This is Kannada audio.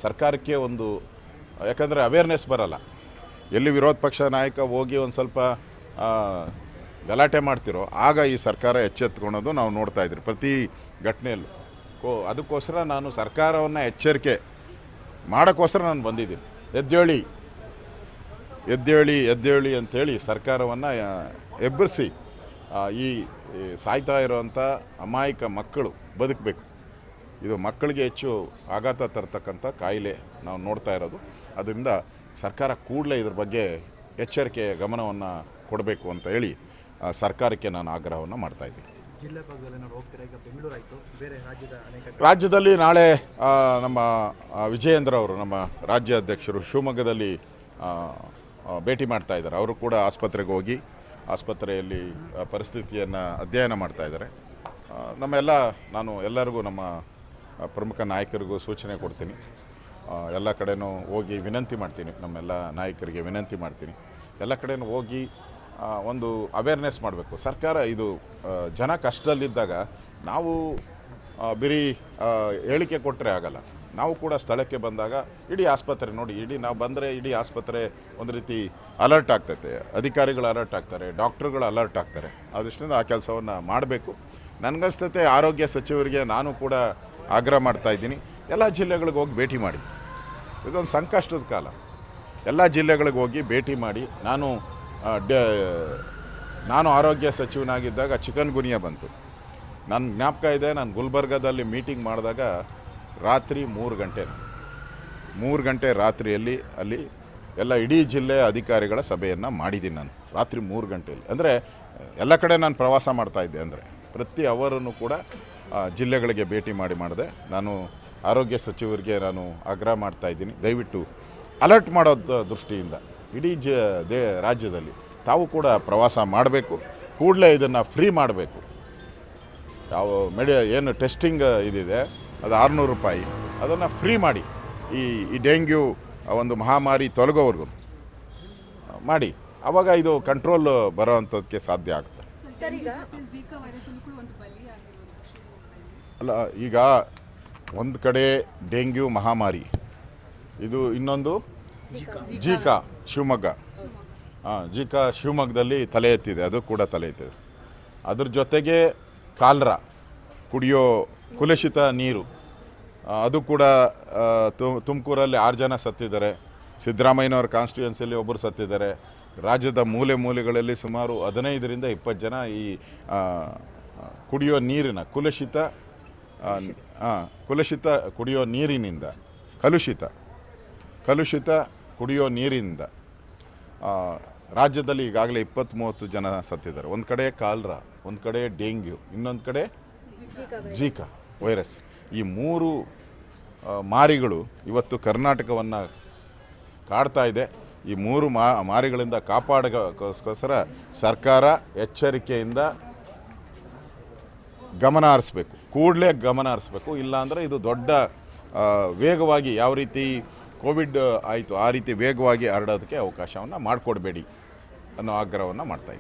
ಸರ್ಕಾರಕ್ಕೆ ಒಂದು, ಯಾಕಂದರೆ ಅವೇರ್ನೆಸ್ ಬರಲ್ಲ. ಎಲ್ಲಿ ವಿರೋಧ ಪಕ್ಷ ನಾಯಕ ಹೋಗಿ ಒಂದು ಸ್ವಲ್ಪ ಗಲಾಟೆ ಮಾಡ್ತಿರೋ ಆಗ ಈ ಸರ್ಕಾರ ಎಚ್ಚೆತ್ಕೊಳೋದು ನಾವು ನೋಡ್ತಾ ಇದ್ರಿ ಪ್ರತಿ ಘಟನೆಯಲ್ಲೂ. ಅದಕ್ಕೋಸ್ಕರ ನಾನು ಸರ್ಕಾರವನ್ನು ಎಚ್ಚರಿಕೆ ಮಾಡೋಕ್ಕೋಸ್ಕರ ನಾನು ಬಂದಿದ್ದೀನಿ. ಎದ್ದೇಳಿ ಎದ್ದೇಳಿ ಎದ್ದೇಳಿ ಅಂಥೇಳಿ ಸರ್ಕಾರವನ್ನು ಎಬ್ಬರಿಸಿ ಈ ಸಾಯ್ತಾ ಇರೋವಂಥ ಅಮಾಯಕ ಮಕ್ಕಳು ಬದುಕಬೇಕು. ಇದು ಮಕ್ಕಳಿಗೆ ಹೆಚ್ಚು ಆಘಾತ ತರ್ತಕ್ಕಂಥ ಕಾಯಿಲೆ ನಾವು ನೋಡ್ತಾ ಇರೋದು. ಅದರಿಂದ ಸರ್ಕಾರ ಕೂಡಲೇ ಇದ್ರ ಬಗ್ಗೆ ಎಚ್ಚರಿಕೆ ಗಮನವನ್ನು ಕೊಡಬೇಕು ಅಂತ ಹೇಳಿ ಸರ್ಕಾರಕ್ಕೆ ನಾನು ಆಗ್ರಹವನ್ನು ಮಾಡ್ತಾಯಿದ್ದೀನಿ. ರಾಜ್ಯದಲ್ಲಿ ನಾಳೆ ನಮ್ಮ ವಿಜಯೇಂದ್ರ ಅವರು, ನಮ್ಮ ರಾಜ್ಯ ಅಧ್ಯಕ್ಷರು, ಶಿವಮೊಗ್ಗದಲ್ಲಿ ಭೇಟಿ ಮಾಡ್ತಾ ಇದ್ದಾರೆ. ಅವರು ಕೂಡ ಆಸ್ಪತ್ರೆಗೆ ಹೋಗಿ ಆಸ್ಪತ್ರೆಯಲ್ಲಿ ಪರಿಸ್ಥಿತಿಯನ್ನು ಅಧ್ಯಯನ ಮಾಡ್ತಾ ಇದ್ದಾರೆ. ನಾನು ಎಲ್ಲರಿಗೂ, ನಮ್ಮ ಪ್ರಮುಖ ನಾಯಕರಿಗೂ ಸೂಚನೆ ಕೊಡ್ತೀನಿ. ಎಲ್ಲ ಕಡೆನೂ ಹೋಗಿ ವಿನಂತಿ ಮಾಡ್ತೀನಿ, ನಮ್ಮೆಲ್ಲ ನಾಯಕರಿಗೆ ವಿನಂತಿ ಮಾಡ್ತೀನಿ. ಎಲ್ಲ ಕಡೆನೂ ಹೋಗಿ ಒಂದು ಅವೇರ್ನೆಸ್ ಮಾಡಬೇಕು. ಸರ್ಕಾರ ಇದು ಜನ ಕಷ್ಟದಲ್ಲಿದ್ದಾಗ ನಾವು ಬರೀ ಹೇಳಿಕೆ ಕೊಟ್ಟರೆ ಆಗಲ್ಲ. ನಾವು ಕೂಡ ಸ್ಥಳಕ್ಕೆ ಬಂದಾಗ ಇಡೀ ಆಸ್ಪತ್ರೆ ನೋಡಿ, ನಾವು ಬಂದರೆ ಇಡೀ ಆಸ್ಪತ್ರೆ ಒಂದು ರೀತಿ ಅಲರ್ಟ್ ಆಗ್ತೈತೆ, ಅಧಿಕಾರಿಗಳು ಅಲರ್ಟ್ ಆಗ್ತಾರೆ, ಡಾಕ್ಟ್ರುಗಳು ಅಲರ್ಟ್ ಆಗ್ತಾರೆ. ಅದರಿಂದ ಆ ಕೆಲಸವನ್ನು ಮಾಡಬೇಕು. ನನಗನ್ಸ್ತೈತೆ ಆರೋಗ್ಯ ಸಚಿವರಿಗೆ ನಾನು ಕೂಡ ಆಗ್ರಹ ಮಾಡ್ತಾಯಿದ್ದೀನಿ, ಎಲ್ಲ ಜಿಲ್ಲೆಗಳಿಗೆ ಹೋಗಿ ಭೇಟಿ ಮಾಡಿ. ಇದೊಂದು ಸಂಕಷ್ಟದ ಕಾಲ. ಎಲ್ಲ ಜಿಲ್ಲೆಗಳಿಗೆ ಹೋಗಿ ಭೇಟಿ ಮಾಡಿ. ನಾನು ಆರೋಗ್ಯ ಸಚಿವನಾಗಿದ್ದಾಗ ಚಿಕನ್ ಗುನಿಯಾ ಬಂತು. ನನ್ನ ಜ್ಞಾಪಕ ಇದೆ, ನಾನು ಗುಲ್ಬರ್ಗಾದಲ್ಲಿ ಮೀಟಿಂಗ್ ಮಾಡಿದಾಗ ರಾತ್ರಿ 3 ಗಂಟೆ ರಾತ್ರಿಯಲ್ಲಿ ಅಲ್ಲಿ ಎಲ್ಲ ಇಡೀ ಜಿಲ್ಲೆಯ ಅಧಿಕಾರಿಗಳ ಸಭೆಯನ್ನು ಮಾಡಿದ್ದೀನಿ ನಾನು, ರಾತ್ರಿ 3 ಗಂಟೆಯಲ್ಲಿ. ಅಂದರೆ ಎಲ್ಲ ಕಡೆ ನಾನು ಪ್ರವಾಸ ಮಾಡ್ತಾಯಿದ್ದೆ. ಅಂದರೆ ಪ್ರತಿ ಅವರನ್ನು ಕೂಡ ಜಿಲ್ಲೆಗಳಿಗೆ ಭೇಟಿ ಮಾಡಿದೆ. ನಾನು ಆರೋಗ್ಯ ಸಚಿವರಿಗೆ ನಾನು ಆಗ್ರಹ ಮಾಡ್ತಾಯಿದ್ದೀನಿ, ದಯವಿಟ್ಟು ಅಲರ್ಟ್ ಮಾಡೋದು ದೃಷ್ಟಿಯಿಂದ ಇಡೀ ರಾಜ್ಯದಲ್ಲಿ ತಾವು ಕೂಡ ಪ್ರವಾಸ ಮಾಡಬೇಕು. ಕೂಡಲೇ ಇದನ್ನು ಫ್ರೀ ಮಾಡಬೇಕು. ಏನು ಟೆಸ್ಟಿಂಗ್ ಇದಿದೆ ಅದು 600 ರೂಪಾಯಿ, ಅದನ್ನು ಫ್ರೀ ಮಾಡಿ. ಈ ಡೆಂಗ್ಯೂ ಒಂದು ಮಹಾಮಾರಿ ತೊಲಗೋವರೆಗೂ ಮಾಡಿ. ಆವಾಗ ಇದು ಕಂಟ್ರೋಲ್ ಬರೋ ಅಂಥದ್ದಕ್ಕೆ ಸಾಧ್ಯ ಆಗುತ್ತೆ. ಅಲ್ಲ, ಈಗ ಒಂದು ಕಡೆ ಡೆಂಗ್ಯೂ ಮಹಾಮಾರಿ, ಇದು ಇನ್ನೊಂದು ಜೀಕಾ ಶಿವಮೊಗ್ಗ. ಜೀಕಾ ಶಿವಮೊಗ್ಗದಲ್ಲಿ ತಲೆ ಎತ್ತಿದೆ, ಅದು ಕೂಡ ತಲೆ ಎತ್ತಿದೆ. ಅದ್ರ ಜೊತೆಗೆ ಕಾಲ್ರಾ, ಕುಡಿಯೋ ಕುಲುಷಿತ ನೀರು, ಅದು ಕೂಡ ತುಮಕೂರಲ್ಲಿ 6 ಜನ ಸತ್ತಿದ್ದಾರೆ. ಸಿದ್ದರಾಮಯ್ಯನವ್ರ ಕಾನ್ಸ್ಟಿಟ್ಯೂನ್ಸಿಯಲ್ಲಿ ಒಬ್ಬರು ಸತ್ತಿದ್ದಾರೆ. ರಾಜ್ಯದ ಮೂಲೆಗಳಲ್ಲಿ ಸುಮಾರು 15ರಿಂದ 20 ಜನ ಈ ಕುಡಿಯೋ ನೀರಿನ ಕಲುಷಿತ ಕುಡಿಯೋ ನೀರಿನಿಂದ ಕಲುಷಿತ ಕುಡಿಯೋ ನೀರಿನಿಂದ ರಾಜ್ಯದಲ್ಲಿ ಈಗಾಗಲೇ 20-30 ಜನ ಸತ್ತಿದ್ದಾರೆ. ಒಂದು ಕಡೆ ಕಾಲ್ರಾ, ಒಂದು ಕಡೆ ಡೆಂಗ್ಯೂ, ಇನ್ನೊಂದು ಕಡೆ ಜೀಕಾ ವೈರಸ್. ಈ 3 ಮಾರಿಗಳು ಇವತ್ತು ಕರ್ನಾಟಕವನ್ನು ಕಾಡ್ತಾ ಇದೆ. ಈ 3 ಮಾರಿಗಳಿಂದ ಕಾಪಾಡೋಕ್ಕೋಸ್ಕರ ಸರ್ಕಾರ ಎಚ್ಚರಿಕೆಯಿಂದ ಗಮನ ಹರಿಸ್ಬೇಕು, ಕೂಡಲೇ ಗಮನ ಹರಿಸ್ಬೇಕು. ಇಲ್ಲಾಂದರೆ ಇದು ದೊಡ್ಡ ವೇಗವಾಗಿ, ಯಾವ ರೀತಿ ಕೋವಿಡ್ ಆಯಿತು ಆ ರೀತಿ ವೇಗವಾಗಿ ಹರಡೋದಕ್ಕೆ ಅವಕಾಶವನ್ನು ಮಾಡಿಕೊಡ್ಬೇಡಿ ಅನ್ನೋ ಆಗ್ರಹವನ್ನು ಮಾಡ್ತಾಯಿದ್ದೀನಿ.